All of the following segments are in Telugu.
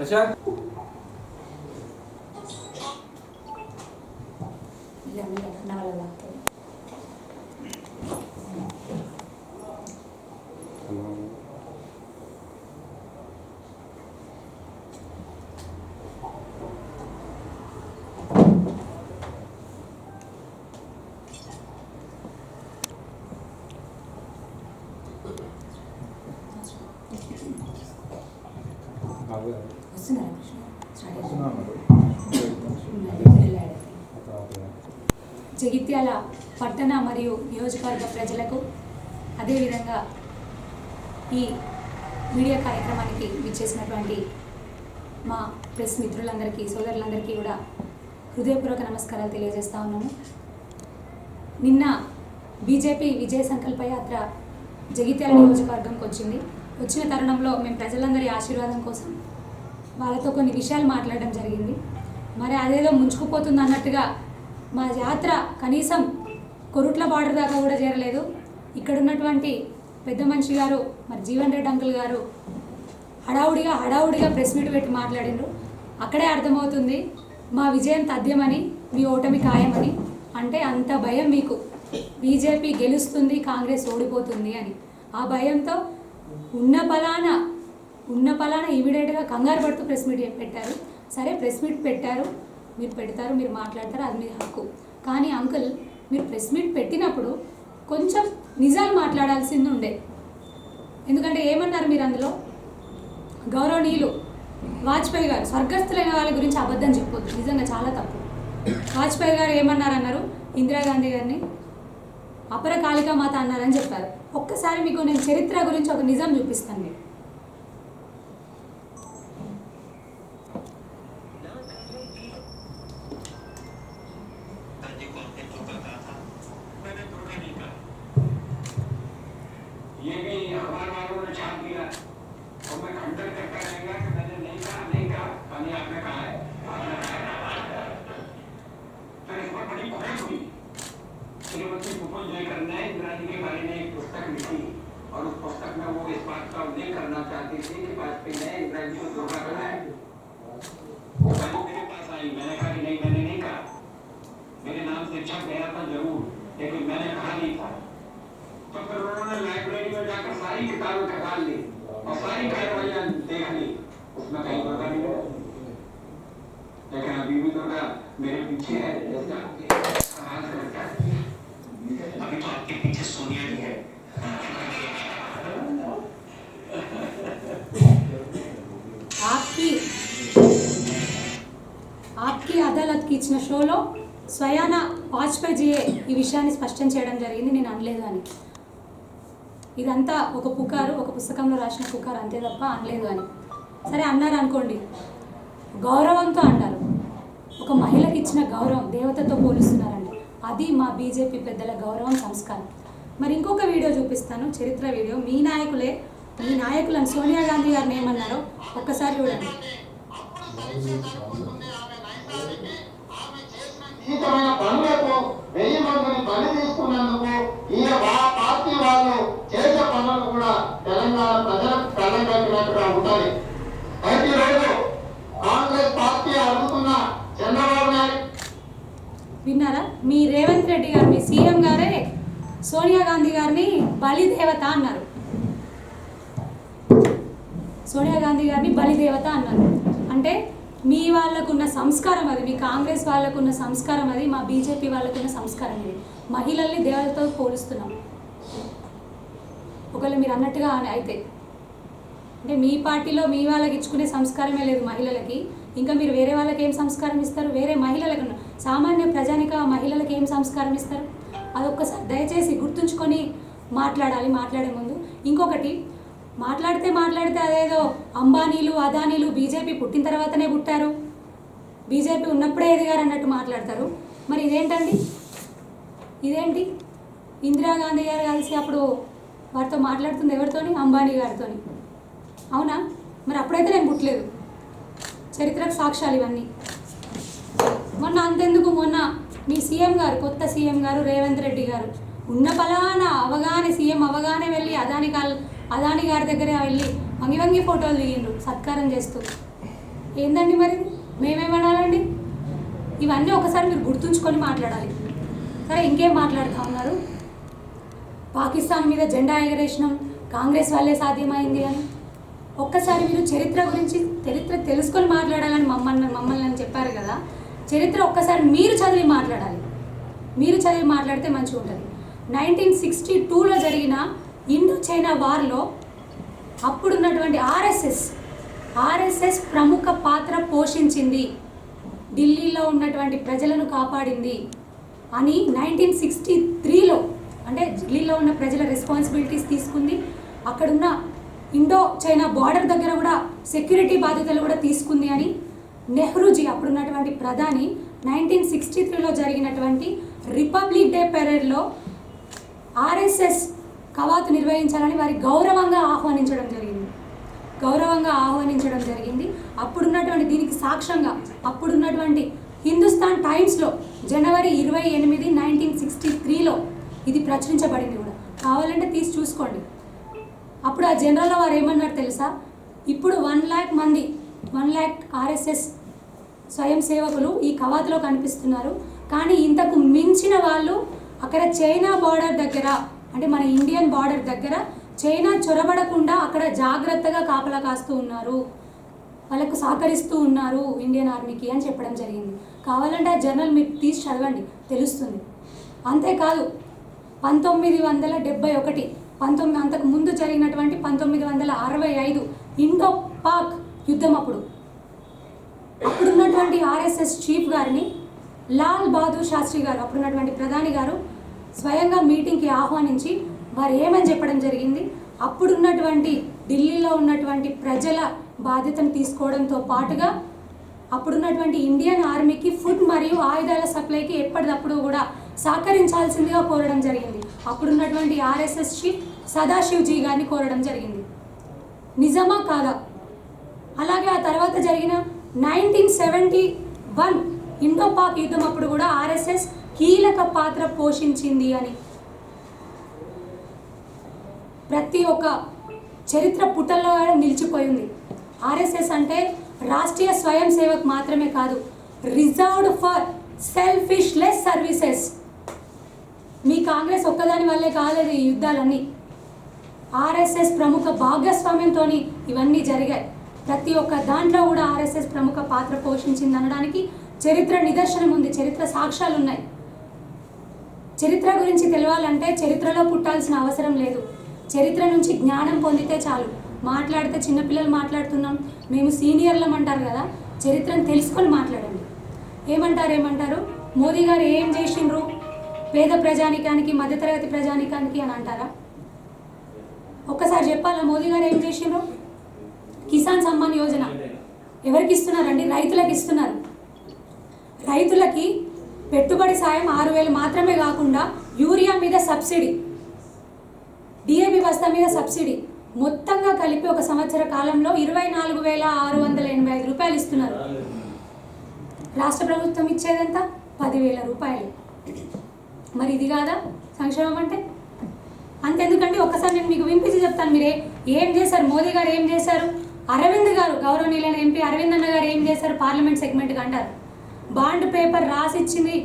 ప్రశాంత్ జగిత్యాల పట్టణ మరియు నియోజకవర్గ ప్రజలకు అదేవిధంగా ఈ మీడియా కార్యక్రమానికి విచ్చేసినటువంటి మా ప్రెస్ మిత్రులందరికీ సోదరులందరికీ కూడా హృదయపూర్వక నమస్కారాలు తెలియజేస్తా ఉన్నాను. నిన్న బీజేపీ విజయ సంకల్ప యాత్ర జగిత్యాల నియోజకవర్గంకి వచ్చిన తరుణంలో మేము ప్రజలందరి ఆశీర్వాదం కోసం వాళ్ళతో కొన్ని విషయాలు మాట్లాడడం జరిగింది. మరి అదేదో ముంచుకుపోతుంది అన్నట్టుగా మా యాత్ర కనీసం కొరుట్ల బార్డర్ దాకా కూడా చేరలేదు. ఇక్కడ ఉన్నటువంటి పెద్ద మనిషి గారు మరి జీవన్ రెడ్డి అంకుల్ గారు హడావుడిగా ప్రెస్ మీట్ పెట్టి మాట్లాడినారు. అక్కడే అర్థమవుతుంది మా విజయం తథ్యమని, మీ ఓటమి ఖాయమని. అంటే అంత భయం మీకు, బీజేపీ గెలుస్తుంది కాంగ్రెస్ ఓడిపోతుంది అని. ఆ భయంతో ఉన్న పలానా ఇమీడియట్గా కంగారు పడుతూ ప్రెస్ మీట్ పెట్టారు. సరే, ప్రెస్ మీట్ పెట్టారు, మీరు పెడతారు, మీరు మాట్లాడతారు, అది మీ హక్కు. కానీ అంకుల్, మీరు ప్రెస్ మీట్ పెట్టినప్పుడు కొంచెం నిజాలు మాట్లాడాల్సింది ఉండే. ఎందుకంటే ఏమన్నారు మీరు అందులో, గౌరవనీయులు వాజ్పేయి గారు స్వర్గస్థులైన వాళ్ళ గురించి అబద్ధం చెప్పొద్దు, నిజంగా చాలా తప్పు. వాజ్పేయి గారు ఏమన్నారన్నారు, ఇందిరాగాంధీ గారిని అపర కాళికా మాత అన్నారని చెప్పారు. ఒక్కసారి మీకు నేను చరిత్ర గురించి ఒక నిజం చూపిస్తాను. మీరు और उस पुस्तक में वो इस बात का उल्लेख करना चाहती थी कि वाजपेयी ने इंदिरा जी को धोखा बनाया। वो मेरे पास आई, मैंने कहा कि नहीं, मैंने नहीं कहा। मेरे नाम से छप गया था जरूर, लेकिन मैंने कहा नहीं था। तो फिर उन्होंने लाइब्रेरी में जाकर सारी किताबें खंगाल ली और सारी कार्रवाइयां देख ली, उसमें कहीं धोखा नहीं मिला। लेकिन अभी भी धोखा मेरे पीछे है, जैसे आपके आवाज करता है। अभी तो आपके पीछे सोनिया जी है। ఆప్కి అదాలత్కి ఇచ్చిన షోలో స్వయాన వాజ్పేయిజీయే ఈ విషయాన్ని స్పష్టం చేయడం జరిగింది, నేను అనలేదు అని. ఇదంతా ఒక పుకారు, ఒక పుస్తకంలో రాసిన పుకారు అంతే తప్ప అనలేదు అని. సరే అన్నారు అనుకోండి, గౌరవంతో అన్నారు. ఒక మహిళకి ఇచ్చిన గౌరవం దేవతతో పోలుస్తున్నారండి. అది మా బీజేపీ పెద్దల గౌరవం, సంస్కారం. మరి ఇంకొక వీడియో చూపిస్తాను, చరిత్ర వీడియో. మీ నాయకులను సోనియా గాంధీ గారిని ఏమన్నారో ఒక్కసారి చూడండి. పనులకు 1000 మందిని బలి తీసుకున్నందుకు పార్టీ వాళ్ళు చేసే పనులు కూడా తెలంగాణ ప్రజలకు కళ్ళం కట్టినట్టుగా ఉంటాయి. ప్రతిరోజు కాంగ్రెస్ పార్టీ అడుగుతున్న చంద్రబాబు నాయుడు విన్నారా? మీ రేవంత్ రెడ్డి గారు, మీ సీఎం గారే సోనియా గాంధీ గారిని బలిదేవత అన్నారు. సోనియా గాంధీ గారిని బలిదేవత అన్నారు. అంటే మీ వాళ్ళకున్న సంస్కారం అది, మీ కాంగ్రెస్ వాళ్ళకున్న సంస్కారం అది, మా బీజేపీ వాళ్ళకున్న సంస్కారం ఇది. మహిళల్ని దేవతతో పోలుస్తున్నాం. ఒకవేళ మీరు అన్నట్టుగా అయితే, అంటే మీ పార్టీలో మీ వాళ్ళకి ఇచ్చుకునే సంస్కారమే లేదు మహిళలకి, ఇంకా మీరు వేరే వాళ్ళకి ఏం సంస్కారం ఇస్తారు? వేరే మహిళలకు, సామాన్య ప్రజానిక మహిళలకు ఏం సంస్కారం ఇస్తారు? అదొక్కసారి దయచేసి గుర్తుంచుకొని మాట్లాడాలి మాట్లాడే ముందు. ఇంకొకటి, మాట్లాడితే అదేదో అంబానీలు అదానీలు బీజేపీ పుట్టిన తర్వాతనే పుట్టారు, బీజేపీ ఉన్నప్పుడే ఎదిగారు అన్నట్టు మాట్లాడతారు. మరి ఇదేంటండి? ఇదేంటి? ఇందిరాగాంధీ గారు కలిసి అప్పుడు వారితో మాట్లాడుతుంది ఎవరితోని? అంబానీ గారితో. అవునా? మరి అప్పుడైతే నేను పుట్టలేదు. చరిత్రకు సాక్ష్యాలు ఇవన్నీ. మొన్న మీ సీఎం గారు, కొత్త సీఎం గారు రేవంత్ రెడ్డి గారు ఉన్న పలానా సీఎం అవగానే వెళ్ళి అదానీ గారి దగ్గర వెళ్ళి వంగి ఫోటోలు దిగిండ్రు సత్కారం చేస్తూ. ఏందండి మరి మేమేమనాలండి? ఇవన్నీ ఒకసారి మీరు గుర్తుంచుకొని మాట్లాడాలి. సరే, ఇంకేం మాట్లాడుతూ ఉన్నారు? పాకిస్తాన్ మీద జెండా ఎగరేసినాం, కాంగ్రెస్ వల్లే సాధ్యమైంది అని. ఒక్కసారి మీరు చరిత్ర తెలుసుకొని మాట్లాడాలని మమ్మల్ని అని చెప్పారు కదా. చరిత్ర ఒక్కసారి మీరు చదివి మాట్లాడాలి. మీరు చదివి మాట్లాడితే మంచిగా ఉంటుంది. 1962లో జరిగిన ఇండో చైనా వార్లో అప్పుడున్నటువంటి ఆర్ఎస్ఎస్ ప్రముఖ పాత్ర పోషించింది, ఢిల్లీలో ఉన్నటువంటి ప్రజలను కాపాడింది అని 1963లో, అంటే ఢిల్లీలో ఉన్న ప్రజల రెస్పాన్సిబిలిటీస్ తీసుకుంది. అక్కడున్న ఇండో చైనా బార్డర్ దగ్గర కూడా సెక్యూరిటీ బాధ్యతలు కూడా తీసుకుంది అని నెహ్రూజీ, అప్పుడున్నటువంటి ప్రధాని, 1963లో జరిగినటువంటి రిపబ్లిక్ డే పెరేడ్లో ఆర్ఎస్ఎస్ కవాతు నిర్వహించాలని వారి గౌరవంగా ఆహ్వానించడం జరిగింది. అప్పుడున్నటువంటి దీనికి సాక్ష్యంగా అప్పుడున్నటువంటి హిందుస్థాన్ టైమ్స్లో January 28, 1963లో ఇది ప్రచురించబడింది కూడా. కావాలంటే తీసి చూసుకోండి. అప్పుడు ఆ జనరల్లో వారు ఏమన్నారు తెలుసా? ఇప్పుడు 1,00,000 ఆర్ఎస్ఎస్ స్వయం సేవకులు ఈ కవాతులో కనిపిస్తున్నారు, కానీ ఇంతకు మించిన వాళ్ళు అక్కడ చైనా బార్డర్ దగ్గర, అంటే మన ఇండియన్ బార్డర్ దగ్గర చైనా చొరబడకుండా అక్కడ జాగ్రత్తగా కాపలా కాస్తూ ఉన్నారు, వాళ్ళకు సహకరిస్తూ ఉన్నారు ఇండియన్ ఆర్మీకి అని చెప్పడం జరిగింది. కావాలంటే ఆ జర్నల్ మీరు తీసి చదవండి, తెలుస్తుంది. అంతేకాదు 1971, అంతకు ముందు జరిగినటువంటి 1965 ఇండో పాక్ యుద్ధం అప్పుడున్నటువంటి ఆర్ఎస్ఎస్ చీఫ్ గారిని లాల్ బహదూర్ శాస్త్రి గారు, అప్పుడున్నటువంటి ప్రధాని గారు, స్వయంగా మీటింగ్కి ఆహ్వానించి వారు ఏమని చెప్పడం జరిగింది? అప్పుడున్నటువంటి ఢిల్లీలో ఉన్నటువంటి ప్రజల బాధ్యతను తీసుకోవడంతో పాటుగా అప్పుడున్నటువంటి ఇండియన్ ఆర్మీకి ఫుడ్ మరియు ఆయుధాల సప్లైకి ఎప్పటికప్పుడు కూడా సహకరించాల్సిందిగా కోరడం జరిగింది. అప్పుడున్నటువంటి ఆర్ఎస్ఎస్ చీఫ్ సదాశివ్జీ గారిని కోరడం జరిగింది. నిజమా కాదా? అలాగే ఆ తర్వాత జరిగిన 1971 ఇండో పాక్ యుద్ధం అప్పుడు కూడా ఆర్ఎస్ఎస్ కీలక పాత్ర పోషించింది అని ప్రతి ఒక్క చరిత్ర పుటల్లో నిలిచిపోయింది. ఆర్ఎస్ఎస్ అంటే రాష్ట్రీయ స్వయం సేవక్ మాత్రమే కాదు, రిజర్వ్డ్ ఫర్ సెల్ఫిష్లెస్ సర్వీసెస్. మీ కాంగ్రెస్ ఒక్కదాని వల్లే కాలేదు ఈ యుద్ధాలన్నీ, ఆర్ఎస్ఎస్ ప్రముఖ భాగస్వామ్యంతో ఇవన్నీ జరిగాయి. ప్రతి ఒక్క దాంట్లో కూడా ఆర్ఎస్ఎస్ ప్రముఖ పాత్ర పోషించింది అనడానికి చరిత్ర నిదర్శనం ఉంది, చరిత్ర సాక్ష్యాలు ఉన్నాయి. చరిత్ర గురించి తెలవాలంటే చరిత్రలో పుట్టాల్సిన అవసరం లేదు, చరిత్ర నుంచి జ్ఞానం పొందితే చాలు. మాట్లాడితే చిన్నపిల్లలు మాట్లాడుతున్నాం, మేము సీనియర్లం అంటారు కదా, చరిత్రను తెలుసుకొని మాట్లాడండి. ఏమంటారు మోదీ గారు ఏం చేసిండ్రు పేద ప్రజానికానికి, మధ్యతరగతి ప్రజానికానికి అని అంటారా? ఒక్కసారి చెప్పాలా మోదీ గారు ఏం చేసిండ్రు? కిసాన్ సమ్మాన్ యోజన ఎవరికి ఇస్తున్నారండి? రైతులకు ఇస్తున్నారు. రైతులకి పెట్టుబడి సాయం 6,000 మాత్రమే కాకుండా యూరియా మీద సబ్సిడీ, డిఏపి బస్తా మీద సబ్సిడీ, మొత్తంగా కలిపి ఒక సంవత్సర కాలంలో 24,685 రూపాయలు ఇస్తున్నారు. రాష్ట్ర ప్రభుత్వం ఇచ్చేదంతా 10,000 రూపాయలు. మరి ఇది కాదా సంక్షేమం అంటే? అంతెందుకండి, ఒక్కసారి నేను మీకు వినిపించి చెప్తాను. మీరే ఏం చేశారు? మోదీ గారు ఏం చేశారు? అరవింద్ గారు, గౌరవనీయులైన ఎంపీ అరవింద్ అన్న గారు ఏం చేశారు? పార్లమెంట్ సెగ్మెంట్కి అంటారు, బాండ్ పేపర్ రాసిచ్చింది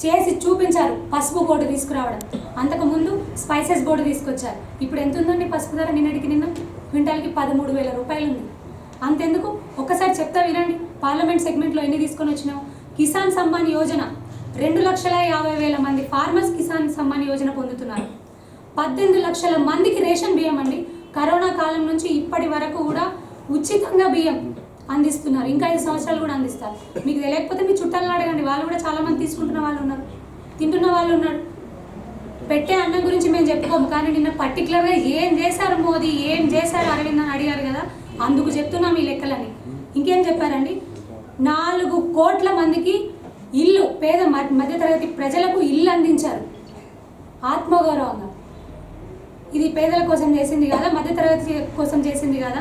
చేసి చూపించారు, పసుపు బోర్డు తీసుకురావడం. అంతకుముందు స్పైసెస్ బోర్డు తీసుకొచ్చారు. ఇప్పుడు ఎంత ఉందండి పసుపు ధర? నిన్న క్వింటాల్కి 13,000 రూపాయలు ఉంది. అంతెందుకు, ఒక్కసారి చెప్తా వినండి. పార్లమెంట్ సెగ్మెంట్లో ఎన్ని తీసుకొని వచ్చినావు? కిసాన్ సమ్మాన్ యోజన 2,50,000 మంది ఫార్మర్స్ కిసాన్ సమ్మాన్ యోజన పొందుతున్నారు. 18 లక్షల మందికి రేషన్ బియ్యం అండి. కరోనా కాలం నుంచి ఇప్పటి వరకు కూడా ఉచితంగా బియ్యం అందిస్తున్నారు. ఇంకా 5 సంవత్సరాలు కూడా అందిస్తారు. మీకు తెలియకపోతే మీ చుట్టాలను అడగండి, వాళ్ళు కూడా చాలామంది తీసుకుంటున్న వాళ్ళు ఉన్నారు, తింటున్న వాళ్ళు ఉన్నారు. పెట్టే అన్నం గురించి మేము చెప్పుకోము, కానీ నిన్న పర్టికులర్గా ఏం చేశారు మోదీ, ఏం చేశారు అరవింద్ అని అడిగారు కదా, అందుకు చెప్తున్నాం ఈ లెక్కలని. ఇంకేం చెప్పారండి? 4 కోట్ల మందికి ఇల్లు, పేద మధ్యతరగతి ప్రజలకు ఇల్లు అందించారు ఆత్మగౌరవంగా. ఇది పేదల కోసం చేసింది కదా, మధ్యతరగతి కోసం చేసింది కదా.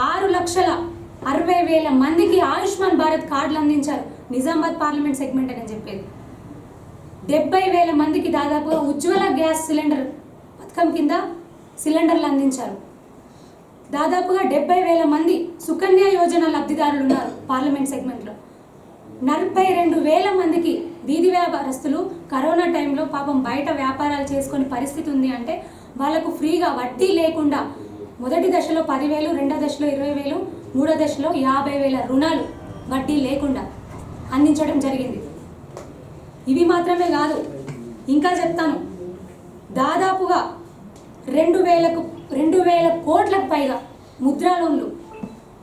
6,60,000 మందికి ఆయుష్మాన్ భారత్ కార్డులు అందించారు. నిజామాబాద్ పార్లమెంట్ సెగ్మెంట్ అని చెప్పేది. 70,000 మందికి దాదాపుగా ఉజ్వల గ్యాస్ సిలిండర్ పథకం కింద సిలిండర్లు అందించారు. దాదాపుగా 70,000 మంది సుకన్య యోజన లబ్ధిదారులు ఉన్నారు పార్లమెంట్ సెగ్మెంట్లో. 42,000 మందికి వీధి వ్యాపారస్తులు కరోనా టైంలో పాపం బయట వ్యాపారాలు చేసుకునే పరిస్థితి ఉంది అంటే వాళ్ళకు ఫ్రీగా వడ్డీ లేకుండా మొదటి దశలో 10,000, రెండో దశలో 20,000, మూడో దశలో 50,000 రుణాలు వడ్డీ లేకుండా అందించడం జరిగింది. ఇవి మాత్రమే కాదు, ఇంకా చెప్తాను, దాదాపుగా 2,000 కోట్లకు పైగా ముద్రా లోన్లు,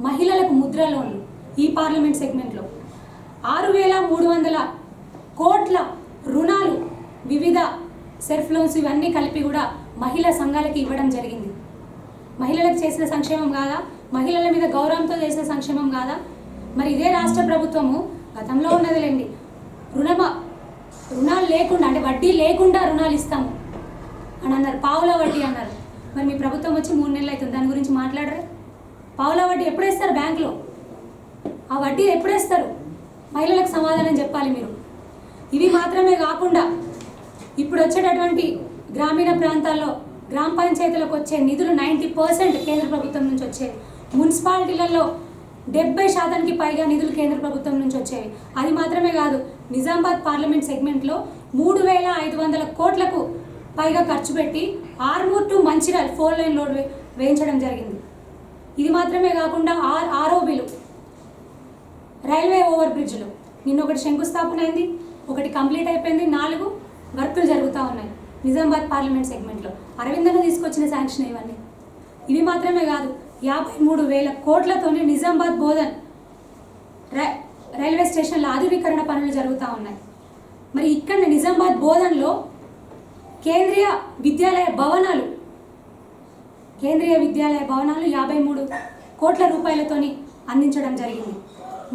మహిళలకు ముద్రా లోన్లు ఈ పార్లమెంట్ సెగ్మెంట్లో, 6,300 కోట్ల రుణాలు, వివిధ సెల్ఫ్ లోన్స్ ఇవన్నీ కలిపి కూడా మహిళా సంఘాలకి ఇవ్వడం జరిగింది. మహిళలకు చేసిన సంక్షేమం కాదా? మహిళల మీద గౌరవంతో చేసిన సంక్షేమం కాదా? మరి ఇదే రాష్ట్ర ప్రభుత్వము గతంలో ఉన్నదిలేండి, రుణాలు లేకుండా అంటే వడ్డీ లేకుండా రుణాలు ఇస్తాము అని అన్నారు, పావుల వడ్డీ అన్నారు. మరి మీ ప్రభుత్వం వచ్చి 3 నెలలు అవుతుంది, దాని గురించి మాట్లాడరే? పావుల వడ్డీ ఎప్పుడు వేస్తారు బ్యాంకులో? ఆ వడ్డీ ఎప్పుడు వేస్తారు? మహిళలకు సమాధానం చెప్పాలి మీరు. ఇవి మాత్రమే కాకుండా ఇప్పుడు వచ్చేటటువంటి గ్రామీణ ప్రాంతాల్లో గ్రామ పంచాయతీలకు వచ్చే నిధులు 90% కేంద్ర ప్రభుత్వం నుంచి వచ్చేవి. మున్సిపాలిటీలలో 70% పైగా నిధులు కేంద్ర ప్రభుత్వం నుంచి వచ్చేవి. అది మాత్రమే కాదు, నిజామాబాద్ పార్లమెంట్ సెగ్మెంట్లో 3,500 కోట్లకు పైగా ఖర్చు పెట్టి Armoor to Mancherial 4 line road వేయించడం జరిగింది. ఇది మాత్రమే కాకుండా ఆర్ఓబీలు, రైల్వే ఓవర్ బ్రిడ్జ్లు, నిన్న ఒకటి శంకుస్థాపన అయింది, ఒకటి కంప్లీట్ అయిపోయింది, 4 వర్కులు జరుగుతూ ఉన్నాయి నిజామాబాద్ పార్లమెంట్ సెగ్మెంట్లో. అరవిందను తీసుకొచ్చిన శాంక్షన్ ఇవన్నీ. ఇవి మాత్రమే కాదు, 53,000 కోట్లతోనే నిజామాబాద్ బోధన్ రైల్వే స్టేషన్ల ఆధునీకరణ పనులు జరుగుతూ ఉన్నాయి. మరి ఇక్కడ నిజామాబాద్ బోధన్లో కేంద్రీయ విద్యాలయ భవనాలు 53 కోట్ల రూపాయలతోని అందించడం జరిగింది.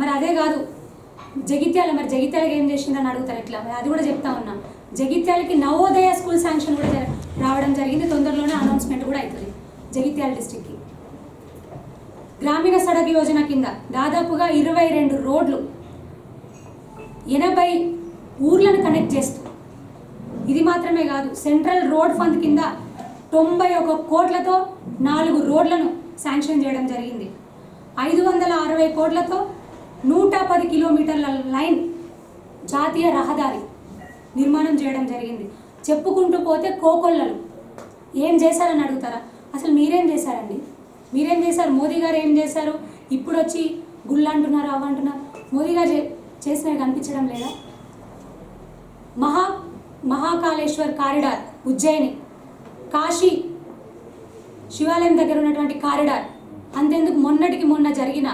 మరి అదే కాదు, జగిత్యాలకి ఏం చేసిందని అడుగుతారు ఎట్లా, అది కూడా చెప్తా ఉన్నా. జగిత్యాలకి నవోదయ స్కూల్ శాంక్షన్ కూడా రావడం జరిగింది, తొందరలోనే అనౌన్స్మెంట్ కూడా అవుతుంది జగిత్యాల డిస్టిక్కి. గ్రామీణ సడక్ యోజన కింద దాదాపుగా 22 రోడ్లు 80 ఊర్లను కనెక్ట్ చేస్తూ, ఇది మాత్రమే కాదు, సెంట్రల్ రోడ్ ఫండ్ కింద 91 కోట్లతో 4 రోడ్లను శాంక్షన్ చేయడం జరిగింది. 560 కోట్లతో 110 కిలోమీటర్ల లైన్ జాతీయ రహదారి నిర్మాణం చేయడం జరిగింది. చెప్పుకుంటూ పోతే కోకొల్లలు. ఏం చేశారని అడుగుతారా? అసలు మీరేం చేశారండి? మీరేం చేశారు? మోదీ గారు ఏం చేశారు? ఇప్పుడు వచ్చి గుళ్ళు అంటున్నారు, అవంటున్నారు. మోదీ గారు చేసినవి కనిపించడం లేదా? మహాకాళేశ్వర్ కారిడార్, ఉజ్జయిని, కాశీ శివాలయం దగ్గర ఉన్నటువంటి కారిడార్, అంతేందుకు మొన్నటికి మొన్న జరిగిన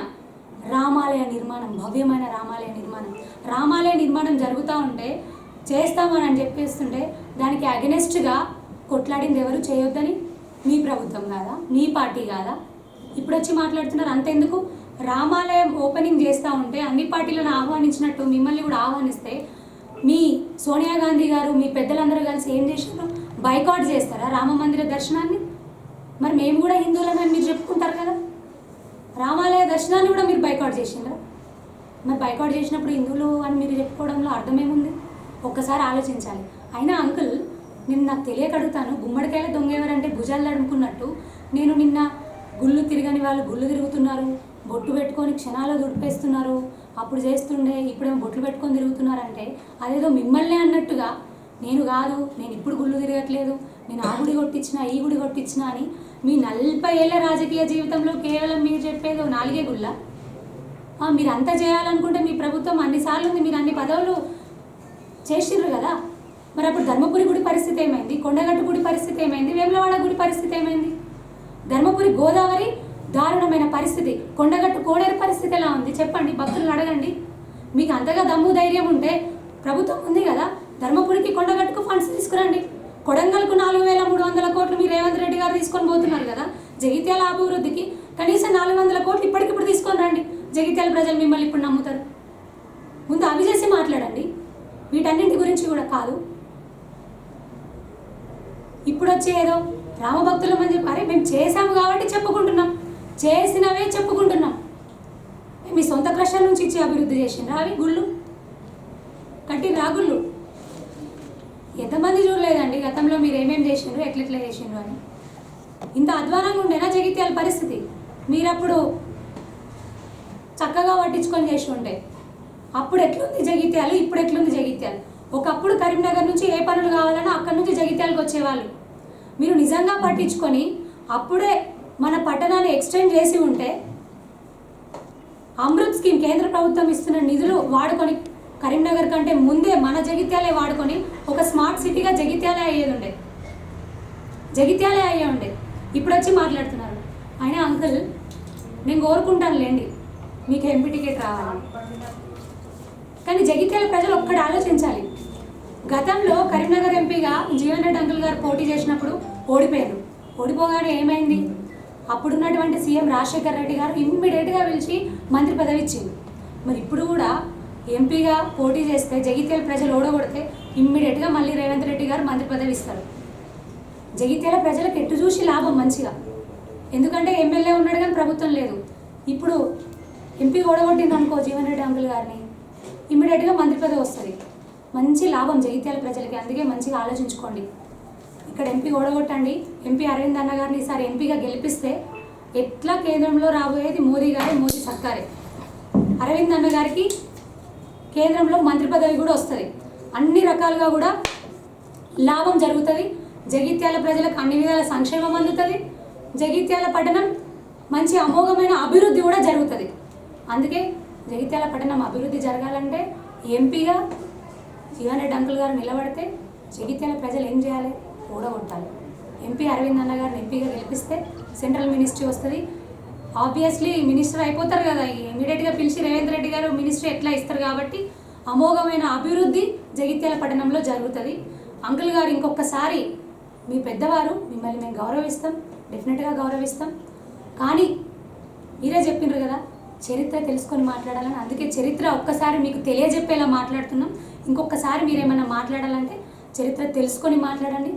రామాలయ నిర్మాణం, భవ్యమైన రామాలయ నిర్మాణం జరుగుతూ ఉంటే చేస్తామని చెప్పేస్తుంటే దానికి అగెనెస్ట్గా కొట్లాడింది ఎవరు? చేయొద్దని మీ ప్రభుత్వం కాదా? మీ పార్టీ కాదా? ఇప్పుడు వచ్చి మాట్లాడుతున్నారు. అంతెందుకు, రామాలయం ఓపెనింగ్ చేస్తూ ఉంటే అన్ని పార్టీలను ఆహ్వానించినట్టు మిమ్మల్ని కూడా ఆహ్వానిస్తే మీ సోనియా గాంధీ గారు, మీ పెద్దలందరూ కలిసి ఏం చేశారు? బైకాట్ చేస్తారా రామ మందిర దర్శనాన్ని? మరి మేము కూడా హిందువులమని మీరు చెప్పుకుంటారు కదా, రామాలయ దర్శనాన్ని కూడా మీరు బైకాట్ చేసిండ్రా? మరి బైకాట్ చేసినప్పుడు హిందువులు అని మీరు చెప్పుకోవడంలో అర్థమేముంది? ఒక్కసారి ఆలోచించాలి. అయినా అంకుల్, నేను నాకు తెలియక అడుగుతాను, గుమ్మడికాయల దొంగ ఎవరంటే భుజాలు తడుముకున్నట్టు నేను నిన్న గుళ్ళు తిరగని వాళ్ళు గుళ్ళు తిరుగుతున్నారు, బొట్టు పెట్టుకొని క్షణాలు దుడిపేస్తున్నారు, అప్పుడు చేస్తుండే ఇప్పుడేమో బొట్లు పెట్టుకొని తిరుగుతున్నారంటే అదేదో మిమ్మల్నే అన్నట్టుగా, నేను కాదు, నేను ఇప్పుడు గుళ్ళు తిరగట్లేదు, నేను ఆ గుడి కొట్టించిన ఈ గుడి కొట్టించిన అని మీ 40 ఏళ్ల రాజకీయ జీవితంలో కేవలం మీరు చెప్పేది 4 గుళ్ళ. మీరు అంతా చేయాలనుకుంటే మీ ప్రభుత్వం అన్నిసార్లు ఉంది, మీరు అన్ని పదవులు చేసిర్రు కదా. మరి అప్పుడు ధర్మపురి గుడి పరిస్థితి ఏమైంది? కొండగట్టు గుడి పరిస్థితి ఏమైంది? వేములవాడ గుడి పరిస్థితి ఏమైంది? ధర్మపురి గోదావరి దారుణమైన పరిస్థితి, కొండగట్టు కోడేరు పరిస్థితి ఎలా ఉంది చెప్పండి, భక్తులను అడగండి. మీకు అంతగా దమ్ము ధైర్యం ఉంటే ప్రభుత్వం ఉంది కదా, ధర్మపురికి కొండగట్టుకు ఫండ్స్ తీసుకురండి. కొడంగల్కు 4,300 కోట్లు మీరు రేవంత్ రెడ్డి గారు తీసుకొని పోతున్నారు కదా, జగిత్యాల అభివృద్ధికి కనీసం 400 కోట్లు ఇప్పటికిప్పుడు తీసుకొని రండి. జగిత్యాల ప్రజలు మిమ్మల్ని ఇప్పుడు నమ్ముతారు. ముందు అవి చేసి మాట్లాడండి, వీటన్నింటి గురించి కూడా కాదు. ఇప్పుడు వచ్చి ఏదో రామభక్తులం అని చెప్పి, అరే మేము చేసాము కాబట్టి చెప్పుకుంటున్నాం, చేసినవే చెప్పుకుంటున్నాం. మీ సొంత క్రషర్ నుంచి ఇచ్చి అభివృద్ధి చేసిండ్రా అవి గుళ్ళు కట్టిండ్రా? గుళ్ళు ఎంతమంది చూడలేదండి గతంలో మీరు ఏమేమి చేసిండ్రు, ఎట్లెట్లా చేసిండ్రు అని. ఇంత అధ్వానంగా ఉండేనా జగిత్యాల పరిస్థితి? మీరప్పుడు చక్కగా పట్టించుకొని చేసి ఉంటే. అప్పుడు ఎట్లుంది జగిత్యాలు, ఇప్పుడు ఎట్లుంది జగిత్యాలు? ఒకప్పుడు కరీంనగర్ నుంచి ఏ పనులు కావాలన్నా అక్కడి నుంచి జగిత్యాలకు వచ్చేవాళ్ళు. మీరు నిజంగా పట్టించుకొని అప్పుడే మన పట్టణాన్ని ఎక్స్టెండ్ చేసి ఉంటే, అమృత్ స్కీమ్ కేంద్ర ప్రభుత్వం ఇస్తున్న నిధులు వాడుకొని కరీంనగర్ కంటే ముందే మన జగిత్యాలే వాడుకొని ఒక స్మార్ట్ సిటీగా జగిత్యాలే అయ్యేది ఉండే. జగిత్యాలే అయ్యే ఉండే. ఇప్పుడు వచ్చి మాట్లాడుతున్నారు. అయినా అంకుల్, నేను కోరుకుంటాను లేండి మీకు ఎంపీ టికెట్ రావాలి. కానీ జగిత్యాల ప్రజలు ఒక్కటి ఆలోచించాలి. గతంలో కరీంనగర్ ఎంపీగా జీవన్ రెడ్డి అంకుల్ గారు పోటీ చేసినప్పుడు ఓడిపోయారు. ఓడిపోగానే ఏమైంది? అప్పుడున్నటువంటి సీఎం రాజశేఖర్ రెడ్డి గారు ఇమ్మీడియట్గా పిలిచి మంత్రి పదవి ఇచ్చింది. మరి ఇప్పుడు కూడా ఎంపీగా పోటీ చేస్తే జగిత్యాల ప్రజలు ఓడగొడితే ఇమ్మీడియట్గా మళ్ళీ రేవంత్ రెడ్డి గారు మంత్రి పదవి ఇస్తారు. జగిత్యాల ప్రజలకు ఎటు చూసి లాభం మంచిగా. ఎందుకంటే ఎమ్మెల్యే ఉన్నాడు కానీ ప్రభుత్వం లేదు. ఇప్పుడు ఎంపీ ఓడగొట్టింది అనుకో జీవన్ రెడ్డి అంకుల్ గారిని, ఇమ్మీడియట్గా మంత్రి పదవి వస్తుంది. మంచి లాభం జగిత్యాల ప్రజలకి. అందుకే మంచిగా ఆలోచించుకోండి. ఇక్కడ ఎంపీ ఓడగొట్టండి. ఎంపీ అరవింద్ అన్న గారిని ఈసారి ఎంపీగా గెలిపిస్తే ఎట్లా కేంద్రంలో రాబోయేది మోదీ గారే, మోదీ సర్కారే. అరవింద్ అన్న గారికి కేంద్రంలో మంత్రి పదవి కూడా వస్తుంది. అన్ని రకాలుగా కూడా లాభం జరుగుతుంది. జగిత్యాల ప్రజలకు అన్ని విధాల సంక్షేమం అందుతుంది. జగిత్యాల పట్టణం మంచి అమోఘమైన అభివృద్ధి కూడా జరుగుతుంది. అందుకే జగిత్యాల పట్టణం అభివృద్ధి జరగాలంటే ఎంపీగా జీవన్ రెడ్డి అంకుల్ గారు నిలబడితే జగిత్యాల ప్రజలు ఏం చేయాలి? ఓడగొట్టాలి. ఎంపీ అరవింద్ అన్న గారిని ఎంపీగా గెలిపిస్తే సెంట్రల్ మినిస్ట్రీ వస్తుంది. ఆబ్వియస్లీ మినిస్టర్ అయిపోతారు కదా, ఇమీడియట్గా పిలిచి రేవంత్ రెడ్డి గారు మినిస్ట్రీ ఎట్లా ఇస్తారు. కాబట్టి అమోఘమైన అభివృద్ధి జగిత్యాల పట్టణంలో జరుగుతుంది. అంకుల్ గారు ఇంకొకసారి, మీ పెద్దవారు, మిమ్మల్ని మేము గౌరవిస్తాం, డెఫినెట్గా గౌరవిస్తాం. కానీ మీరే చెప్పిండ్రు కదా చరిత్ర తెలుసుకొని మాట్లాడాలని. అందుకే చరిత్ర ఒక్కసారి మీకు తెలియజెప్పేలా మాట్లాడుతున్నాం. ఇంకొకసారి మీరేమన్నా మాట్లాడాలంటే చరిత్ర తెలుసుకొని మాట్లాడండి.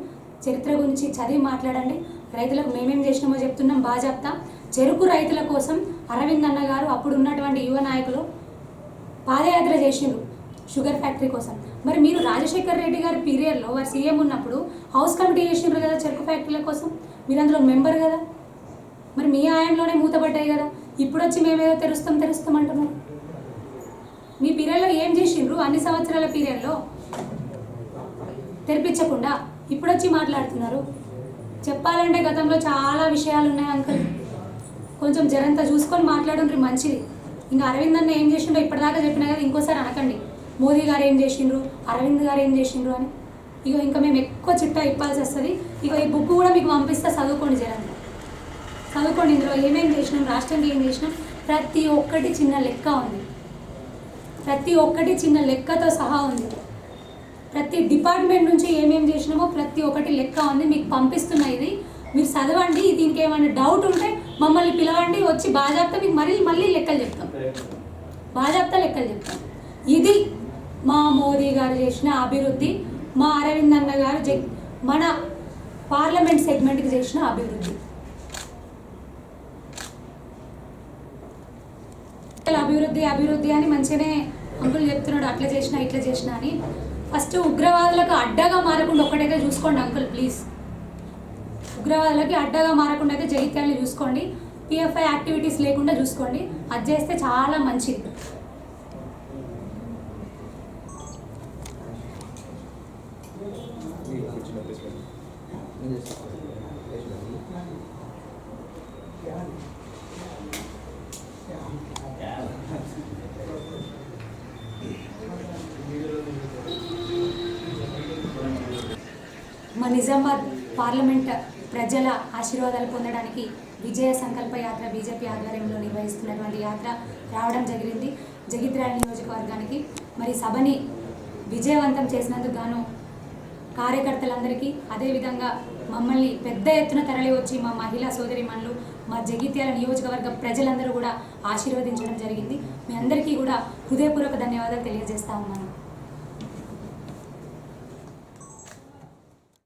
చరిత్ర గురించి చదివి మాట్లాడండి. రైతులకు మేమేం చేసినామో చెప్తున్నాం. బాగా చెప్తా. చెరుకు రైతుల కోసం అరవింద్ అన్న గారు అప్పుడు ఉన్నటువంటి యువ నాయకులు పాదయాత్ర చేసిండ్రు షుగర్ ఫ్యాక్టరీ కోసం. మరి మీరు రాజశేఖర్ రెడ్డి గారి పీరియడ్లో వారు సీఎం ఉన్నప్పుడు హౌస్ కమిటీ చేసిండ్రు కదా చెరుకు ఫ్యాక్టరీల కోసం. మీరు అందులో మెంబర్ కదా. మరి మీ ఆయంలోనే మూతపడ్డాయి కదా. ఇప్పుడు వచ్చి మేమేదో తెరుస్తాం అంటున్నాం. మీ పీరియడ్లో ఏం చేసిండ్రు? అన్ని సంవత్సరాల పీరియడ్లో తెరిపించకుండా ఇప్పుడు వచ్చి మాట్లాడుతున్నారు. చెప్పాలంటే గతంలో చాలా విషయాలు ఉన్నాయి అంకుల్. కొంచెం జరంతా చూసుకొని మాట్లాడుండ్రి మంచిది. ఇంకా అరవింద్ అన్న ఏం చేసిండ్రో ఇప్పటిదాకా చెప్పినా కదా, ఇంకోసారి అనకండి మోదీ గారు ఏం చేసిండ్రు, అరవింద్ గారు ఏం చేసిండ్రు అని. ఇగో ఇంకా మేము ఎక్కువ చిట్టా ఇప్పాల్సి వస్తుంది. ఇగో ఈ బుక్ కూడా మీకు పంపిస్తే చదువుకోండి. జరంతా చదువుకోండి. ఇందులో ఏమేమి చేసినాం, రాష్ట్రానికి ఏం చేసినాం, ప్రతి ఒక్కటి చిన్న లెక్క ఉంది. ప్రతి ఒక్కటి చిన్న లెక్కతో సహా ఉంది. ప్రతి డిపార్ట్మెంట్ నుంచి ఏమేమి చేసినామో ప్రతి ఒక్కటి లెక్క ఉంది. మీకు పంపిస్తున్న ఇది మీరు చదవండి. దీనికి ఏమైనా డౌట్ ఉంటే మమ్మల్ని పిలవండి. వచ్చి బాజాప్తా మీకు మళ్ళీ లెక్కలు చెప్తాం. బాజాప్తా లెక్కలు చెప్తాం. ఇది మా మోదీ గారు చేసిన అభివృద్ధి. మా అరవింద్ అన్న గారు మన పార్లమెంట్ సెగ్మెంట్కి చేసిన అభివృద్ధి. అభివృద్ధి అని మంచిగానే అంకుల్ చెప్తున్నాడు. అట్లా చేసినా ఇట్లా చేసినా అని. ఫస్ట్ ఉగ్రవాదులకు అడ్డగా మారకుండా ఒక్కటైతే చూసుకోండి అంకుల్ ప్లీజ్. ఉగ్రవాదులకి అడ్డగా మారకుండా అయితే జగిత్యాలని చూసుకోండి. పిఎఫ్ఐ యాక్టివిటీస్ లేకుండా చూసుకోండి. అది చేస్తే చాలా మంచిది. మా నిజామాబాద్ పార్లమెంట్ ప్రజల ఆశీర్వాదాలు పొందడానికి విజయ సంకల్ప యాత్ర బీజేపీ ఆధ్వర్యంలో నిర్వహిస్తున్నటువంటి యాత్ర రావడం జరిగింది జగిత్యాల నియోజకవర్గానికి. మరి సభని విజయవంతం చేసినందుకు గాను కార్యకర్తలందరికీ, అదేవిధంగా మమ్మల్ని పెద్ద ఎత్తున తరలి వచ్చి మా మహిళా సోదరిమణులు, మా జగిత్యాల నియోజకవర్గ ప్రజలందరూ కూడా ఆశీర్వదించడం జరిగింది. మీ అందరికీ కూడా హృదయపూర్వక ధన్యవాదాలు తెలియజేస్తా ఉన్నాను.